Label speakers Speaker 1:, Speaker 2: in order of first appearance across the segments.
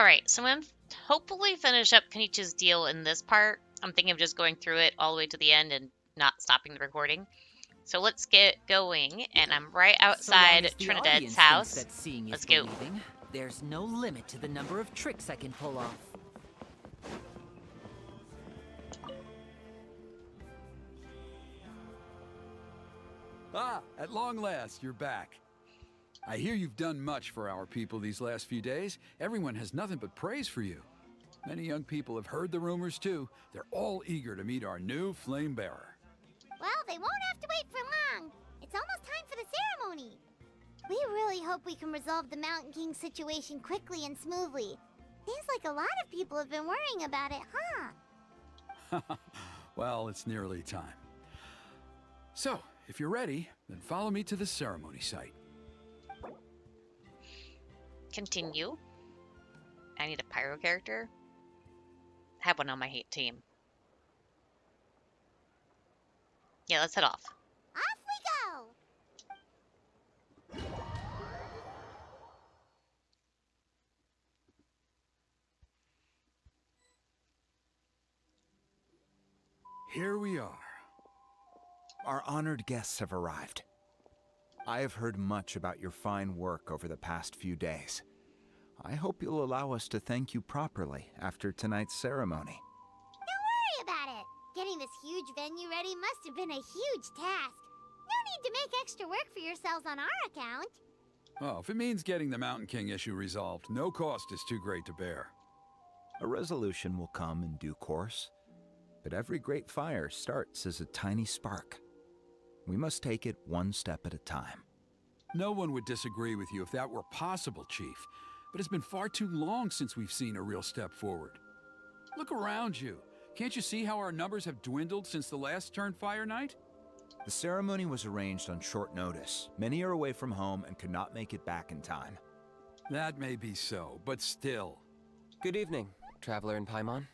Speaker 1: Alright, so I'm hopefully finish up Kenich's deal in this part. I'm thinking of just going through it all the way to the end and not stopping the recording. So let's get going, and I'm right outside Trinidad's house.
Speaker 2: That seeing is
Speaker 1: Let's go.
Speaker 2: believing, there's no limit to the number of tricks I can pull off.
Speaker 3: Ah, at long last, you're back. I hear you've done much for our people these last few days. Everyone has nothing but praise for you. Many young people have heard the rumors too. They're all eager to meet our new flame bearer.
Speaker 4: Well, they won't have to wait for long. It's almost time for the ceremony. We really hope we can resolve the Mountain King situation quickly and smoothly. Seems like a lot of people have been worrying about it, huh?
Speaker 3: Well, it's nearly time. So, if you're ready, then follow me to the ceremony site.
Speaker 1: Continue. I need a pyro character. I have one on my hate team. Yeah, let's head off.
Speaker 4: Off we go!
Speaker 3: Here we are.
Speaker 5: Our honored guests have arrived. I have heard much about your fine work over the past few days. I hope you'll allow us to thank you properly after tonight's ceremony.
Speaker 4: Don't worry about it. Getting this huge venue ready must have been a huge task. No need to make extra work for yourselves on our account.
Speaker 3: Oh, if it means getting the Mountain King issue resolved, no cost is too great to bear.
Speaker 5: A resolution will come in due course, but every great fire starts as a tiny spark. We must take it one step at a time.
Speaker 3: No one would disagree with you if that were possible, Chief. But it's been far too long since we've seen a real step forward. Look around you. Can't you see how our numbers have dwindled since the last Turnfire night?
Speaker 5: The ceremony was arranged on short notice. Many are away from home and could not make it back in time.
Speaker 3: That may be so, but still.
Speaker 6: Good evening, Traveler in Paimon.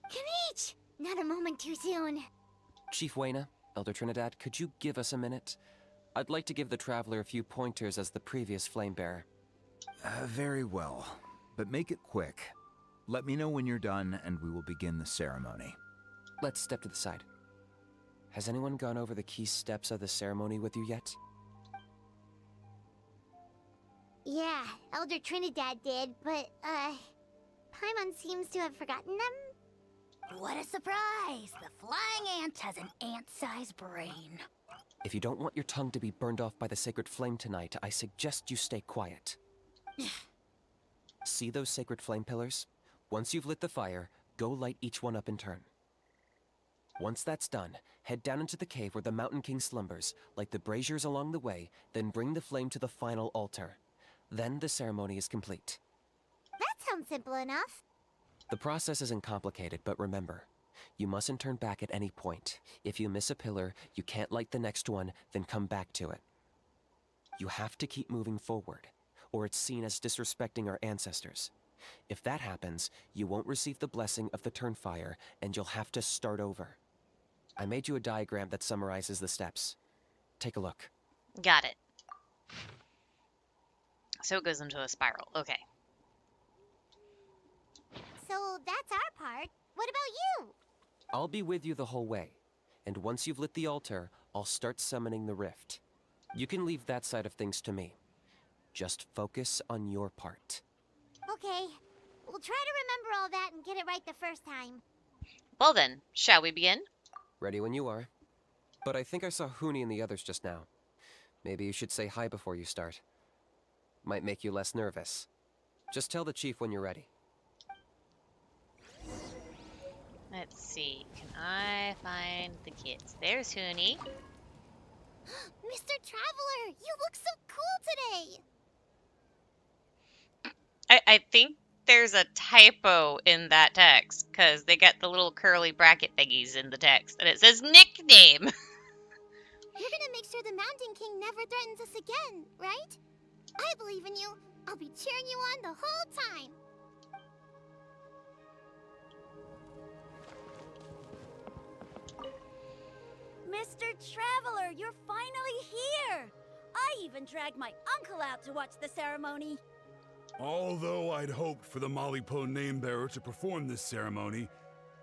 Speaker 4: Kinich! Not a moment too soon.
Speaker 6: Chief Wayna, Elder Trinidad, could you give us a minute? I'd like to give the Traveler a few pointers as the previous Flamebearer.
Speaker 5: Very well, but make it quick. Let me know when you're done and we will begin the ceremony.
Speaker 6: Let's step to the side. Has anyone gone over the key steps of the ceremony with you yet?
Speaker 4: Yeah, Elder Trinidad did, but, Paimon seems to have forgotten them.
Speaker 7: What a surprise! The flying ant has an ant-sized brain.
Speaker 6: If you don't want your tongue to be burned off by the sacred flame tonight, I suggest you stay quiet. See those sacred flame pillars? Once you've lit the fire, go light each one up in turn. Once that's done, head down into the cave where the Mountain King slumbers, light the braziers along the way, then bring the flame to the final altar. Then the ceremony is complete.
Speaker 4: That sounds simple enough.
Speaker 6: The process isn't complicated, but remember, you mustn't turn back at any point. If you miss a pillar, you can't light the next one, then come back to it. You have to keep moving forward, or it's seen as disrespecting our ancestors. If that happens, you won't receive the blessing of the Turnfire, and you'll have to start over. I made you a diagram that summarizes the steps. Take a look.
Speaker 1: Got it. So it goes into a spiral. Okay.
Speaker 4: So that's our part. What about you?
Speaker 6: I'll be with you the whole way, and once you've lit the altar, I'll start summoning the rift. You can leave that side of things to me. Just focus on your part.
Speaker 4: Okay. We'll try to remember all that and get it right the first time.
Speaker 1: Well then, shall we begin?
Speaker 6: Ready when you are. But I think I saw Huni and the others just now. Maybe you should say hi before you start. Might make you less nervous. Just tell the chief when you're ready.
Speaker 1: Let's see. Can I find the kids? There's Huni.
Speaker 4: Mr. Traveler, you look so cool today!
Speaker 1: I think there's a typo in that text, because they got the little curly bracket thingies in the text, and it says nickname.
Speaker 4: You're gonna make sure the Mountain King never threatens us again, right? I believe in you. I'll be cheering you on the whole time.
Speaker 7: Mr. Traveler, you're finally here! I even dragged my uncle out to watch the ceremony.
Speaker 8: Although I'd hoped for the Malipo name-bearer to perform this ceremony,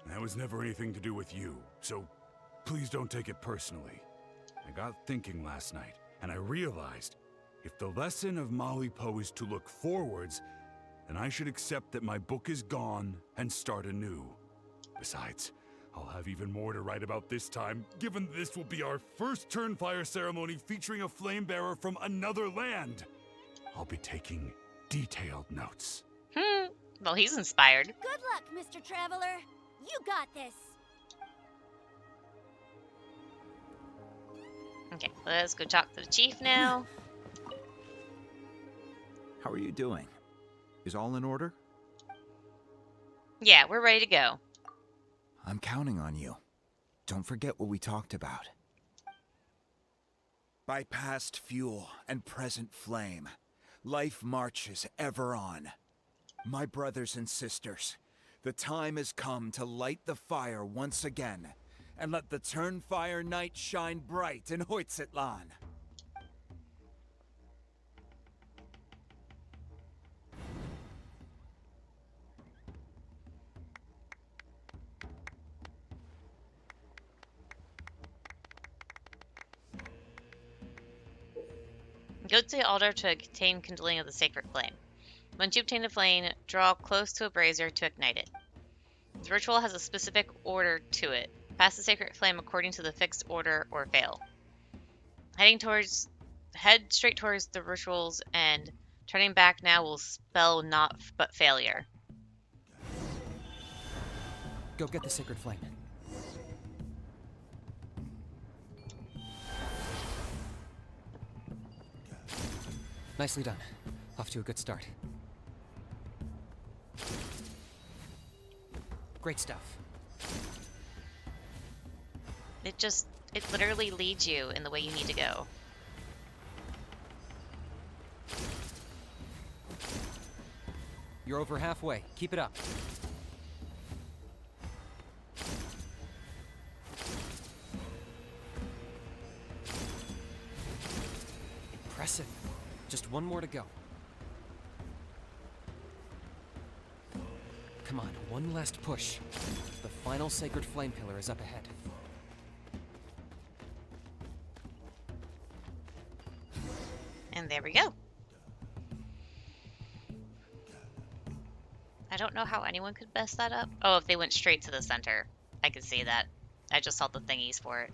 Speaker 8: that was never anything to do with you, so please don't take it personally. I got thinking last night, and I realized if the lesson of Malipo is to look forwards, then I should accept that my book is gone and start anew. Besides, I'll have even more to write about this time, given this will be our first Turnfire ceremony featuring a flame-bearer from another land. I'll be taking detailed notes.
Speaker 1: Well, he's inspired.
Speaker 7: Good luck, Mr. Traveler. You got this.
Speaker 1: Okay, let's go talk to the chief now.
Speaker 5: How are you doing? Is all in order?
Speaker 1: Yeah, we're ready to go.
Speaker 5: I'm counting on you. Don't forget what we talked about. By past fuel and present flame, life marches ever on. My brothers and sisters, the time has come to light the fire once again, and let the Turnfire night shine bright in Hoytzitlan.
Speaker 1: Go to the altar to obtain kindling of the sacred flame. Once you obtain the flame, draw close to a brazier to ignite it. The ritual has a specific order to it. Pass the sacred flame according to the fixed order or fail. Head straight towards the rituals, and turning back now will spell not but failure.
Speaker 6: Go get the sacred flame. Nicely done. Off to a good start. Great stuff.
Speaker 1: It literally leads you in the way you need to go.
Speaker 6: You're over halfway. Keep it up. Impressive. Just one more to go. Come on, one last push. The final sacred flame pillar is up ahead.
Speaker 1: And there we go. I don't know how anyone could mess that up. Oh, if they went straight to the center. I could see that. I just saw the thingies for it.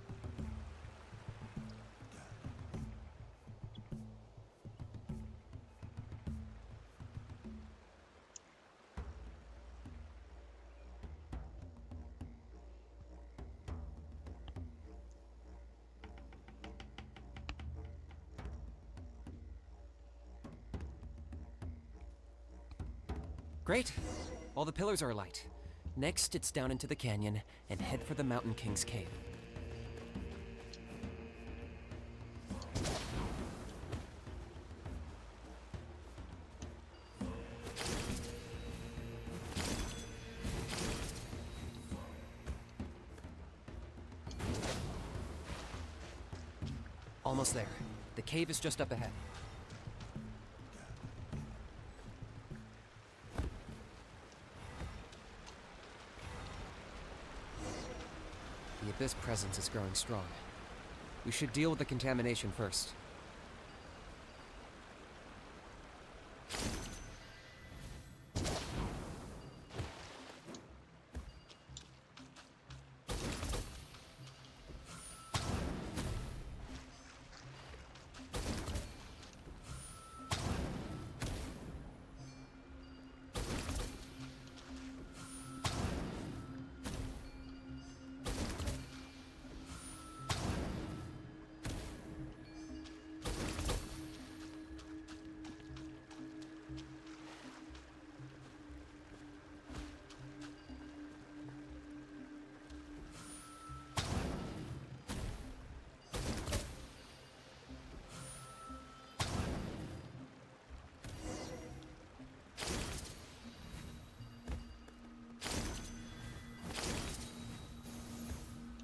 Speaker 6: Great. All the pillars are alight. Next, it's down into the canyon and head for the Mountain King's cave. Almost there. The cave is just up ahead. The Abyss presence is growing strong. We should deal with the contamination first.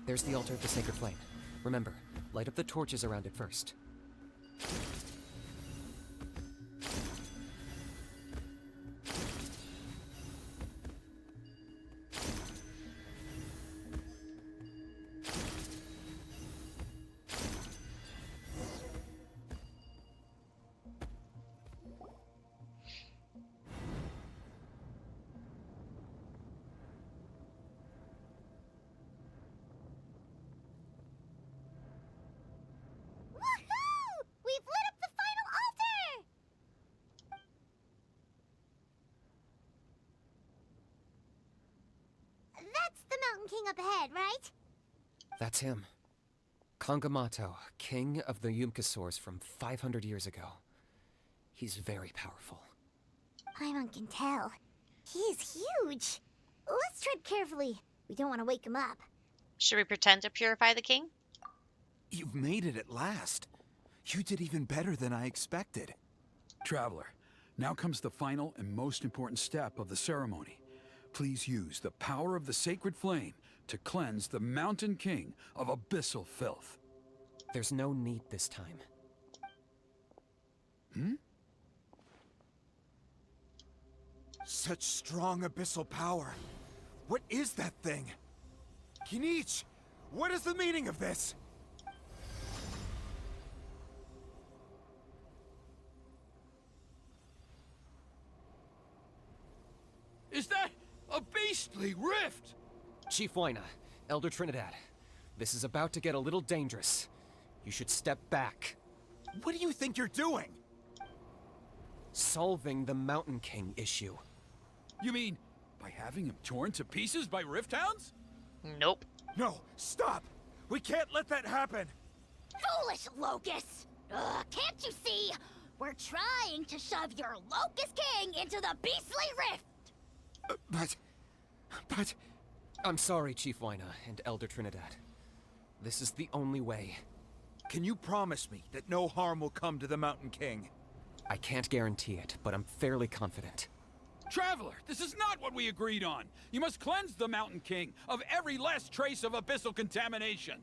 Speaker 6: There's the altar of the sacred flame. Remember, light up the torches around it first.
Speaker 4: That's the Mountain King up ahead, right?
Speaker 6: That's him. Kongamato, king of the Yumkasaurs from 500 years ago. He's very powerful.
Speaker 4: Paimon can tell. He's huge. Let's tread carefully. We don't want to wake him up.
Speaker 1: Should we pretend to purify the king?
Speaker 5: You've made it at last. You did even better than I expected.
Speaker 3: Traveler, now comes the final and most important step of the ceremony. Please use the power of the sacred flame to cleanse the Mountain King of abyssal filth.
Speaker 6: There's no need this time.
Speaker 5: Such strong abyssal power. What is that thing? Kinich, what is the meaning of this?
Speaker 3: Is that a beastly rift?
Speaker 6: Chief Wyna, Elder Trinidad, this is about to get a little dangerous. You should step back.
Speaker 5: What do you think you're doing?
Speaker 6: Solving the Mountain King issue.
Speaker 3: You mean by having him torn to pieces by rift hounds?
Speaker 1: Nope.
Speaker 5: No, stop! We can't let that happen!
Speaker 7: Foolish Locust! Ugh, can't you see? We're trying to shove your Locust King into the beastly rift!
Speaker 5: But...
Speaker 6: I'm sorry, Chief Wyna and Elder Trinidad. This is the only way.
Speaker 5: Can you promise me that no harm will come to the Mountain King?
Speaker 6: I can't guarantee it, but I'm fairly confident.
Speaker 3: Traveler, this is not what we agreed on. You must cleanse the Mountain King of every last trace of abyssal contamination.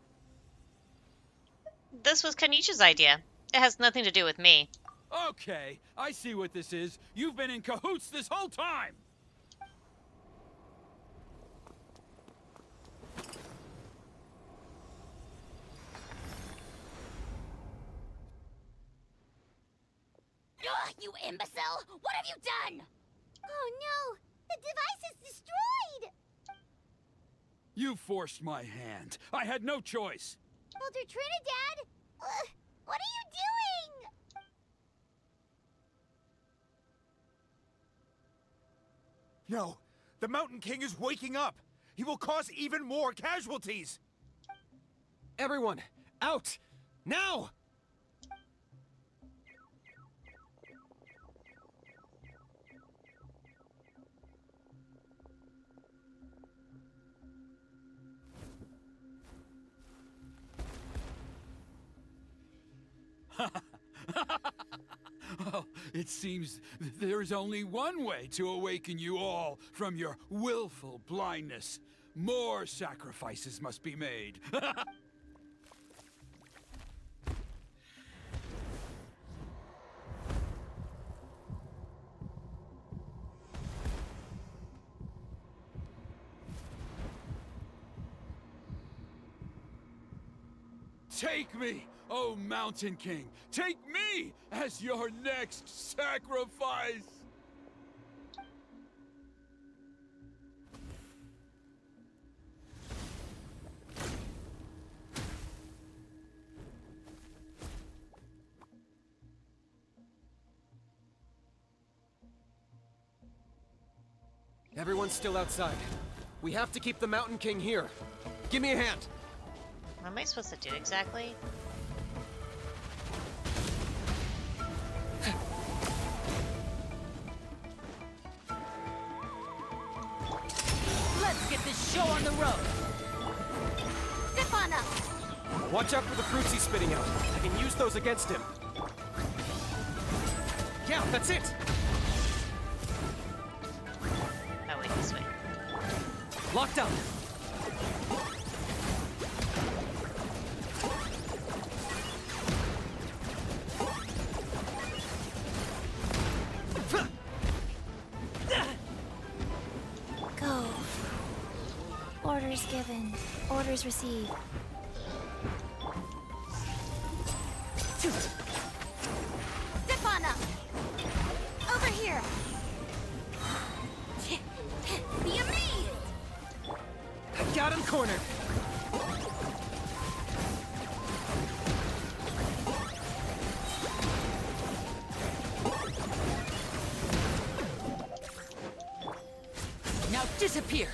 Speaker 1: This was Kanich's idea. It has nothing to do with me.
Speaker 3: Okay, I see what this is. You've been in cahoots this whole time.
Speaker 7: Ugh, you imbecile! What have you done?
Speaker 4: Oh no! The device is destroyed!
Speaker 3: You forced my hand. I had no choice.
Speaker 4: Elder Trinidad? What are you doing?
Speaker 5: No, the Mountain King is waking up! He will cause even more casualties!
Speaker 6: Everyone, out! Now!
Speaker 3: Well, it seems there is only one way to awaken you all from your willful blindness. More sacrifices must be made. Take me, O Mountain King! Take me as your next sacrifice!
Speaker 6: Everyone's still outside. We have to keep the Mountain King here. Give me a hand.
Speaker 1: What am I supposed to do exactly?
Speaker 2: Let's get this show on the road.
Speaker 7: Zip on up!
Speaker 6: Watch out for the fruits he's spitting out. I can use those against him. Yeah, that's it.
Speaker 1: Oh, wait, this way.
Speaker 6: Locked up.
Speaker 4: Go. Orders given. Orders received.
Speaker 7: Zip on up! Over here! Be amazed!
Speaker 6: I got him cornered.
Speaker 2: Now disappear.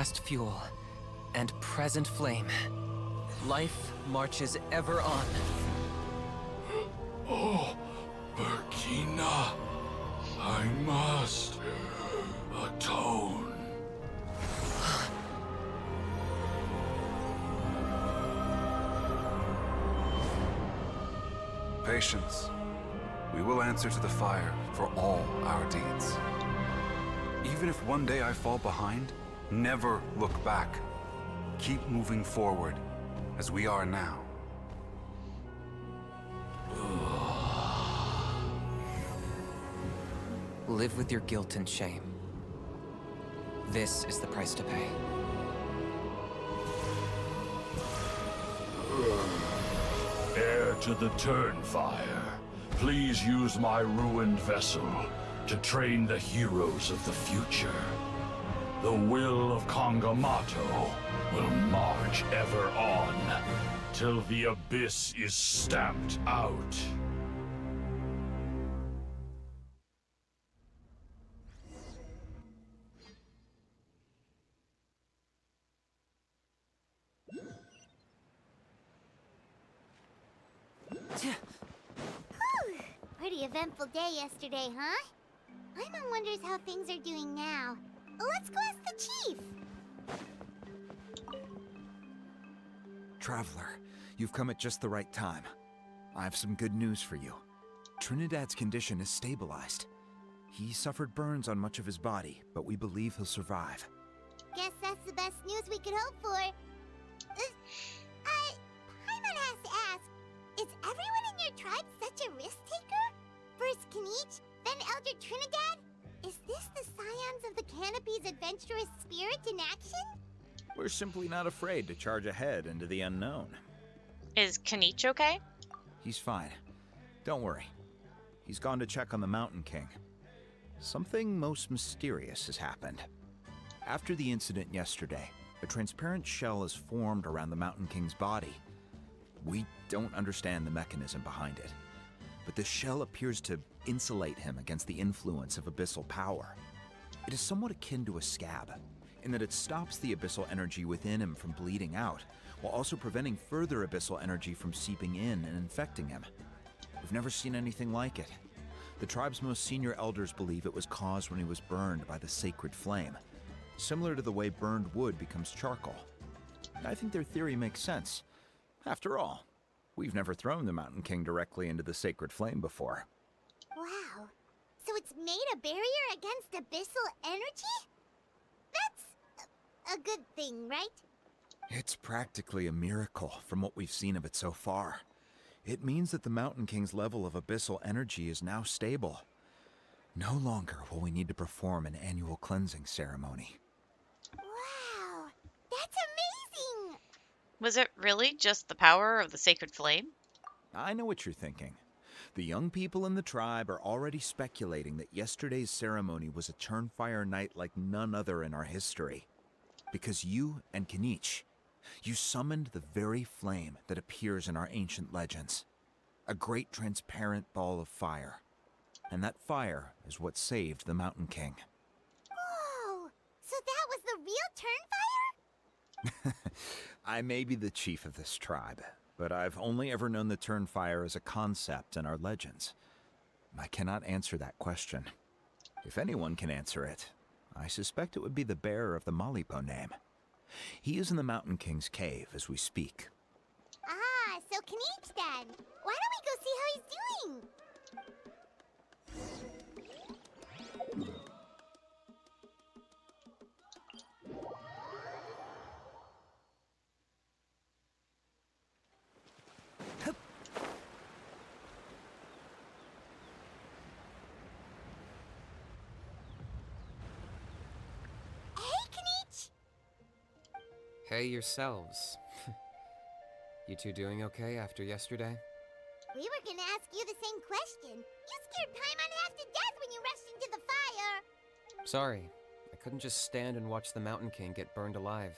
Speaker 6: past fuel and present flame. Life marches ever on.
Speaker 8: Oh, Burkina, I must atone.
Speaker 9: Patience. We will answer to the fire for all our deeds. Even if one day I fall behind, never look back. Keep moving forward, as we are now.
Speaker 6: Live with your guilt and shame. This is the price to pay.
Speaker 10: Heir to the Turnfire, please use my ruined vessel to train the heroes of the future. The will of Kangamato will march ever on, till the abyss is stamped out.
Speaker 4: Whew. Pretty eventful day yesterday, huh? Paimon wonders how things are doing now. Let's go ask the chief.
Speaker 5: Traveler, you've come at just the right time. I have some good news for you. Trinidad's condition is stabilized. He suffered burns on much of his body, but we believe he'll survive.
Speaker 4: Guess that's the best news we could hope for. Paimon has to ask, is everyone in your tribe such a risk taker? First Kinich, then Elder Trinidad? Is this the Scions of the Canopy's adventurous spirit in action?
Speaker 5: We're simply not afraid to charge ahead into the unknown.
Speaker 1: Is Kinich okay?
Speaker 5: He's fine. Don't worry. He's gone to check on the Mountain King. Something most mysterious has happened. After the incident yesterday, a transparent shell is formed around the Mountain King's body. We don't understand the mechanism behind it, but the shell appears to insulate him against the influence of abyssal power. It is somewhat akin to a scab, in that it stops the abyssal energy within him from bleeding out, while also preventing further abyssal energy from seeping in and infecting him. We've never seen anything like it. The tribe's most senior elders believe it was caused when he was burned by the sacred flame, similar to the way burned wood becomes charcoal. I think their theory makes sense. After all, we've never thrown the Mountain King directly into the sacred flame before.
Speaker 4: Wow. So it's made a barrier against abyssal energy? That's a good thing, right?
Speaker 5: It's practically a miracle from what we've seen of it so far. It means that the Mountain King's level of abyssal energy is now stable. No longer will we need to perform an annual cleansing ceremony.
Speaker 4: Wow. That's amazing!
Speaker 1: Was it really just the power of the sacred flame?
Speaker 5: I know what you're thinking. The young people in the tribe are already speculating that yesterday's ceremony was a Turnfire night like none other in our history. Because you and Kinich, you summoned the very flame that appears in our ancient legends. A great transparent ball of fire. And that fire is what saved the Mountain King.
Speaker 4: Whoa! So that was the real Turnfire?
Speaker 5: I may be the chief of this tribe, but I've only ever known the Turnfire as a concept in our legends. I cannot answer that question. If anyone can answer it, I suspect it would be the bearer of the Malipo name. He is in the Mountain King's cave as we speak.
Speaker 4: Ah, so Kinich then. Why don't we go see how he's doing? Hey, Kinich!
Speaker 6: Hey yourselves. You two doing okay after yesterday?
Speaker 4: We were gonna ask you the same question. You scared Paimon half to death when you rushed into the fire.
Speaker 6: Sorry, I couldn't just stand and watch the Mountain King get burned alive.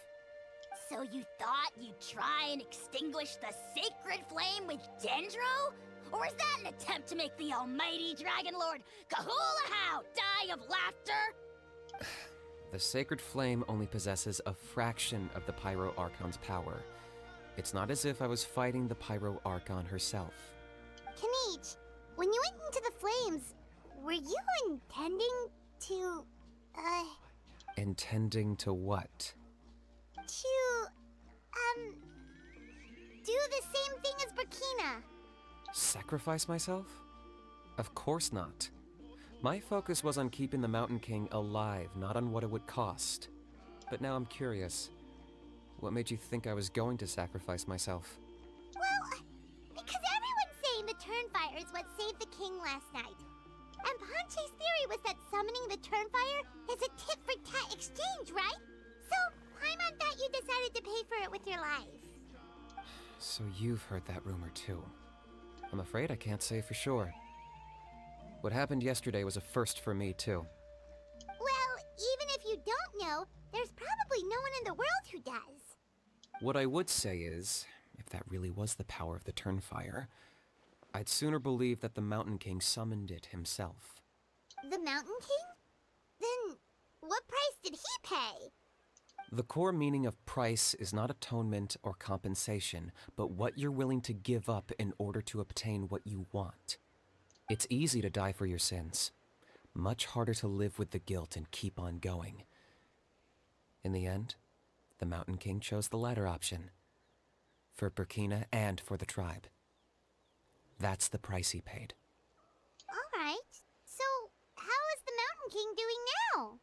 Speaker 7: So you thought you'd try and extinguish the sacred flame with Dendro? Or is that an attempt to make the almighty Dragon Lord Kahulahau die of laughter?
Speaker 6: The Sacred Flame only possesses a fraction of the Pyro Archon's power. It's not as if I was fighting the Pyro Archon herself.
Speaker 4: Kinich, when you went into the flames, were you intending to,
Speaker 6: Intending to what?
Speaker 4: do the same thing as Burkina?
Speaker 6: Sacrifice myself? Of course not. My focus was on keeping the Mountain King alive, not on what it would cost. But now I'm curious. What made you think I was going to sacrifice myself?
Speaker 4: Well, because everyone's saying the Turnfire is what saved the king last night. And Ponche's theory was that summoning the Turnfire is a tit-for-tat exchange, right? So, Paimon thought you decided to pay for it with your life.
Speaker 6: So you've heard that rumor too. I'm afraid I can't say for sure. What happened yesterday was a first for me too.
Speaker 4: Well, even if you don't know, there's probably no one in the world who does.
Speaker 6: What I would say is, if that really was the power of the Turnfire, I'd sooner believe that the Mountain King summoned it himself.
Speaker 4: The Mountain King? Then, what price did he pay?
Speaker 6: The core meaning of price is not atonement or compensation, but what you're willing to give up in order to obtain what you want. It's easy to die for your sins. Much harder to live with the guilt and keep on going. In the end, the Mountain King chose the latter option. For Burkina and for the tribe. That's the price he paid.
Speaker 4: Alright, so how is the Mountain King doing now?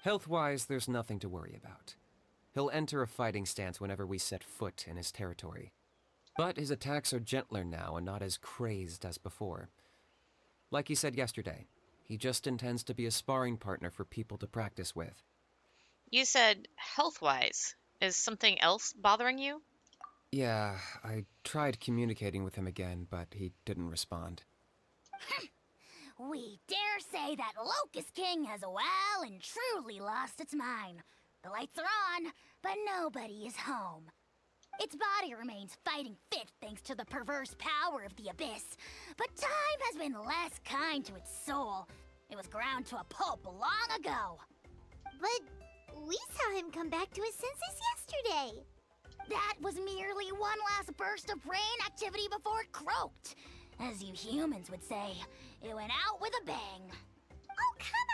Speaker 6: Health-wise, there's nothing to worry about. He'll enter a fighting stance whenever we set foot in his territory. But his attacks are gentler now and not as crazed as before. Like he said yesterday, he just intends to be a sparring partner for people to practice with.
Speaker 1: You said health-wise. Is something else bothering you?
Speaker 6: Yeah, I tried communicating with him again, but he didn't respond.
Speaker 7: We dare say that Locust King has well and truly lost its mind. The lights are on, but nobody is home. Its body remains fighting fit thanks to the perverse power of the Abyss, but time has been less kind to its soul. It was ground to a pulp long ago.
Speaker 4: But we saw him come back to his senses yesterday.
Speaker 7: That was merely one last burst of brain activity before it croaked. As you humans would say, it went out with a bang.
Speaker 4: Oh, come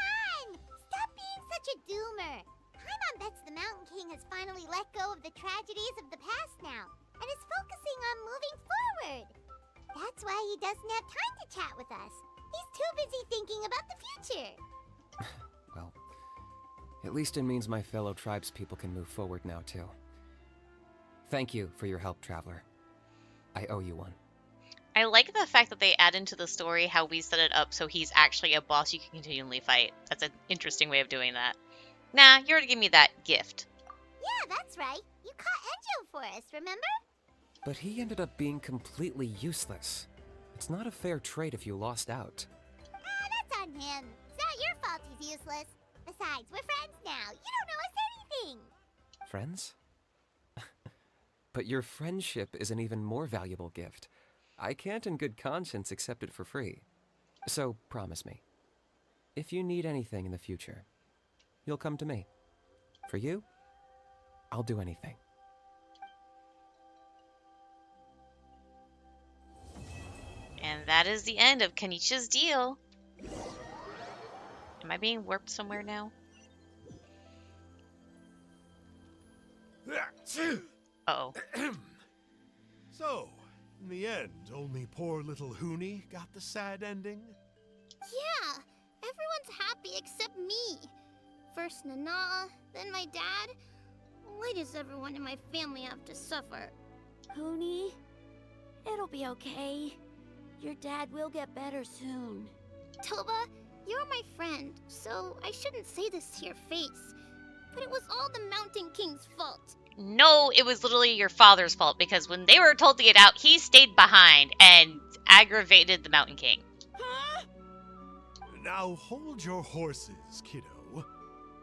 Speaker 4: on! Stop being such a doomer. Paimon bets the Mountain King has finally let go of the tragedies of the past now, and is focusing on moving forward. That's why he doesn't have time to chat with us. He's too busy thinking about the future.
Speaker 6: Well, at least it means my fellow tribespeople can move forward now too. Thank you for your help, Traveler. I owe you one.
Speaker 1: I like the fact that they add into the story how we set it up so he's actually a boss you can continually fight. That's an interesting way of doing that. Nah, you already gave me that gift.
Speaker 4: Yeah, that's right. You caught Enjo for us, remember?
Speaker 6: But he ended up being completely useless. It's not a fair trade if you lost out.
Speaker 4: That's on him. It's not your fault he's useless. Besides, we're friends now. You don't know us anything.
Speaker 6: Friends? But your friendship is an even more valuable gift. I can't in good conscience accept it for free. So promise me, if you need anything in the future, you'll come to me. For you, I'll do anything.
Speaker 1: And that is the end of Kenich's deal. Am I being warped somewhere now? Uh-oh.
Speaker 11: So, in the end, only poor little Hoonie got the sad ending?
Speaker 4: Yeah, everyone's happy except me. First Nana, then my dad. Why does everyone in my family have to suffer?
Speaker 12: Hoonie, it'll be okay. Your dad will get better soon.
Speaker 4: Toba, you're my friend, so I shouldn't say this to your face. But it was all the Mountain King's fault.
Speaker 1: No, it was literally your father's fault because when they were told to get out, he stayed behind and aggravated the Mountain King.
Speaker 11: Huh? Now hold your horses, kiddo.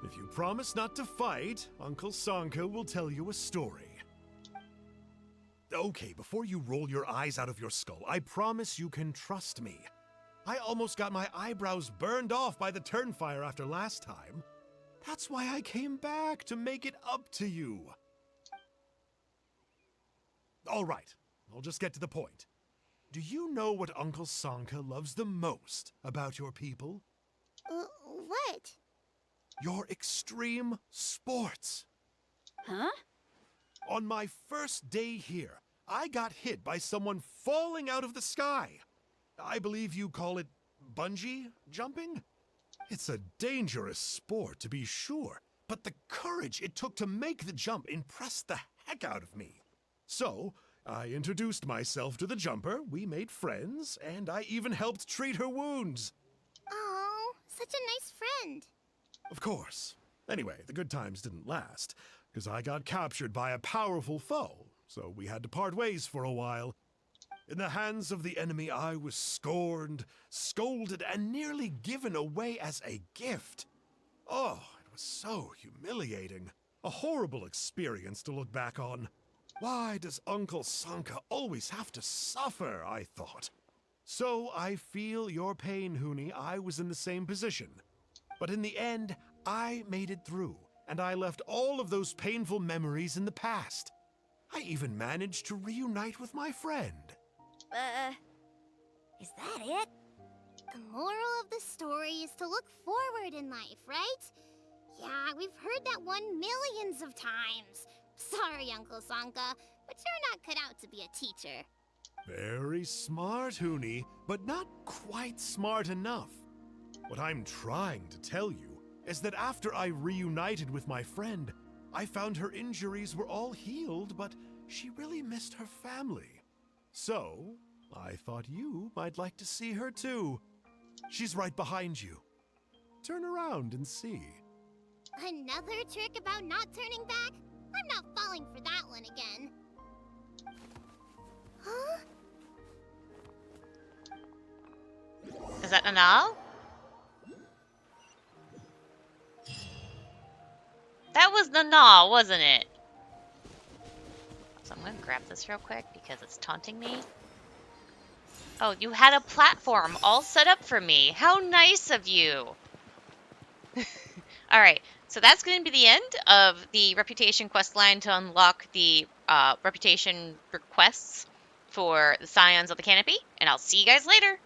Speaker 11: If you promise not to fight, Uncle Sanka will tell you a story. Okay, before you roll your eyes out of your skull, I promise you can trust me. I almost got my eyebrows burned off by the Turnfire after last time. That's why I came back, to make it up to you. All right, I'll just get to the point. Do you know what Uncle Sanka loves the most about your people?
Speaker 4: What?
Speaker 11: Your extreme sports.
Speaker 12: Huh?
Speaker 11: On my first day here, I got hit by someone falling out of the sky. I believe you call it bungee jumping? It's a dangerous sport, to be sure, but the courage it took to make the jump impressed the heck out of me. So, I introduced myself to the jumper, we made friends, and I even helped treat her wounds.
Speaker 4: Oh, such a nice friend.
Speaker 11: Of course. Anyway, the good times didn't last, because I got captured by a powerful foe, so we had to part ways for a while. In the hands of the enemy, I was scorned, scolded, and nearly given away as a gift. Oh, it was so humiliating. A horrible experience to look back on. Why does Uncle Sanka always have to suffer, I thought. So I feel your pain, Huni. I was in the same position. But in the end, I made it through, and I left all of those painful memories in the past. I even managed to reunite with my friend.
Speaker 12: Is that it?
Speaker 4: The moral of the story is to look forward in life, right? Yeah, we've heard that one millions of times. Sorry, Uncle Sanka, but you're not cut out to be a teacher.
Speaker 11: Very smart, Huni, but not quite smart enough. What I'm trying to tell you is that after I reunited with my friend, I found her injuries were all healed, but she really missed her family. So, I thought you might like to see her too. She's right behind you. Turn around and see.
Speaker 4: Another trick about not turning back? I'm not falling for that one again. Huh?
Speaker 1: Is that Nanal? That was Nanal, wasn't it? So I'm gonna grab this real quick because it's taunting me. Oh, you had a platform all set up for me. How nice of you. Alright, so that's going to be the end of the Reputation quest line to unlock the Reputation requests for the Scions of the Canopy, and I'll see you guys later.